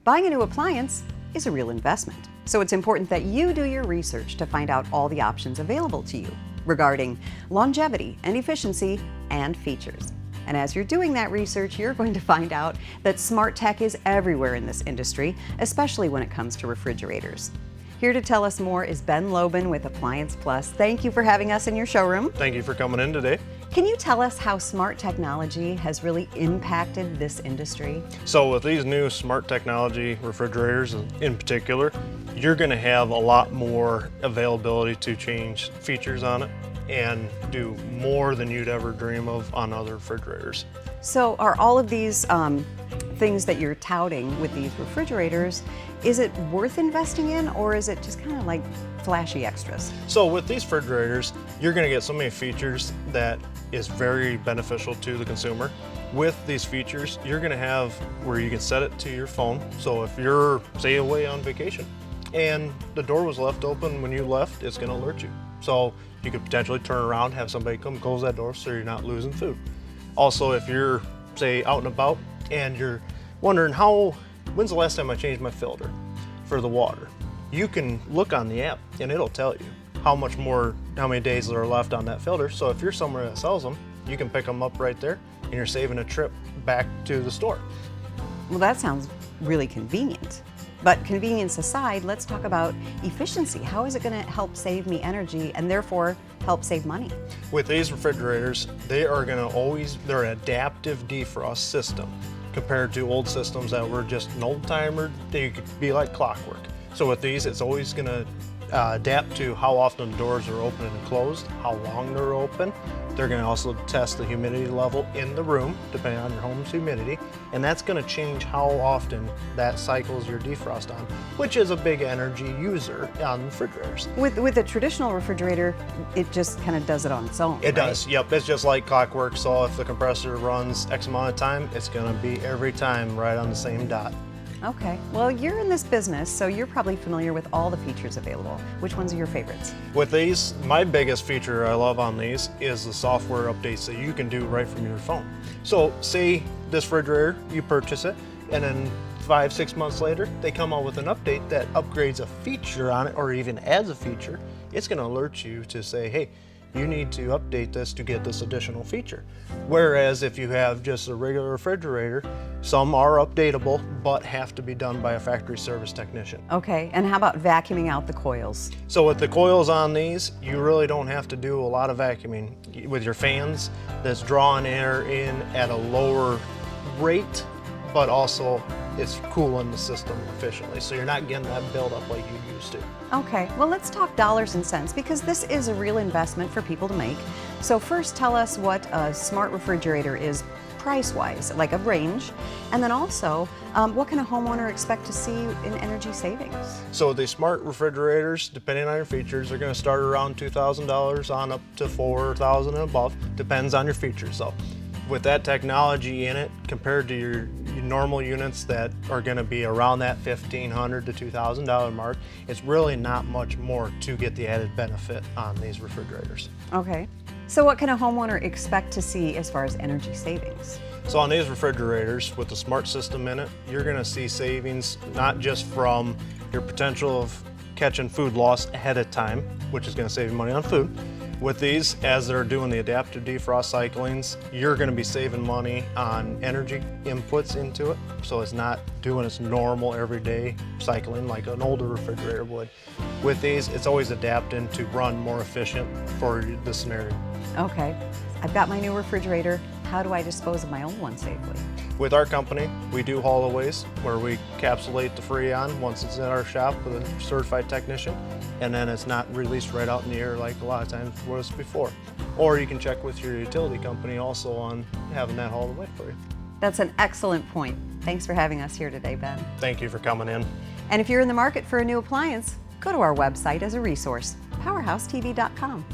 Buying a new appliance is a real investment, so it's important that you do your research to find out all the options available to you regarding longevity and efficiency and features. And as you're doing that research, you're going to find out that smart tech is everywhere in this industry, especially when it comes to refrigerators. Here to tell us more is Ben Lobin with Appliance Plus. Thank you for having us in your showroom. Thank you for coming in today. Can you tell us how smart technology has really impacted this industry? So with these new smart technology refrigerators in particular, you're going to have a lot more availability to change features on it and do more than you'd ever dream of on other refrigerators. So are all of these things that you're touting with these refrigerators, is it worth investing in, or is it just kind of like flashy extras? So with these refrigerators, you're going to get so many features that is very beneficial to the consumer. With these features, you're going to have where you can set it to your phone. So if you're, say, away on vacation and the door was left open when you left, it's going to alert you. So you could potentially turn around, have somebody come close that door so you're not losing food. Also, if you're, say, out and about and you're wondering when's the last time I changed my filter for the water, you can look on the app and it'll tell you how many days there are left on that filter. So if you're somewhere that sells them, you can pick them up right there and you're saving a trip back to the store. Well, that sounds really convenient. But convenience aside, let's talk about efficiency. How is it going to help save me energy and therefore help save money? With these refrigerators, they're an adaptive defrost system compared to old systems that were just an old timer. They could be like clockwork. So with these, it's always going to adapt to how often the doors are open and closed, how long they're open. They're going to also test the humidity level in the room, depending on your home's humidity, and that's going to change how often that cycles your defrost on, which is a big energy user on refrigerators. With a traditional refrigerator, it just kind of does it on its own, It does, yep. It's just like clockwork, so if the compressor runs X amount of time, it's going to be every time right on the same dot. Okay, well, you're in this business, so you're probably familiar with all the features available. Which ones are your favorites? With these, my biggest feature I love on these is the software updates that you can do right from your phone. So say this refrigerator, you purchase it, and then 5-6 months later, they come out with an update that upgrades a feature on it or even adds a feature. It's going to alert you to say, hey, you need to update this to get this additional feature. Whereas if you have just a regular refrigerator, some are updatable but have to be done by a factory service technician. Okay, and how about vacuuming out the coils? So with the coils on these, you really don't have to do a lot of vacuuming. With your fans, that's drawing air in at a lower rate, but also it's cooling the system efficiently, so you're not getting that buildup like you used to. Okay, well, let's talk dollars and cents, because this is a real investment for people to make. So first, tell us what a smart refrigerator is price-wise, like a range, and then also what can a homeowner expect to see in energy savings? So the smart refrigerators, depending on your features, are going to start around $2,000 on up to $4,000 and above. Depends on your features though. With that technology in it, compared to your normal units that are going to be around that $1,500 to $2,000 mark, it's really not much more to get the added benefit on these refrigerators. Okay. So what can a homeowner expect to see as far as energy savings? So on these refrigerators with the smart system in it, you're going to see savings not just from your potential of catching food loss ahead of time, which is going to save you money on food. With these, as they're doing the adaptive defrost cyclings, you're going to be saving money on energy inputs into it, so it's not doing its normal everyday cycling like an older refrigerator would. With these, it's always adapting to run more efficient for the scenario. Okay, I've got my new refrigerator. How do I dispose of my old one safely? With our company, we do haul-aways where we encapsulate the Freon once it's in our shop with a certified technician, and then it's not released right out in the air like a lot of times was before. Or you can check with your utility company also on having that hauled away for you. That's an excellent point. Thanks for having us here today, Ben. Thank you for coming in. And if you're in the market for a new appliance, go to our website as a resource, powerhousetv.com.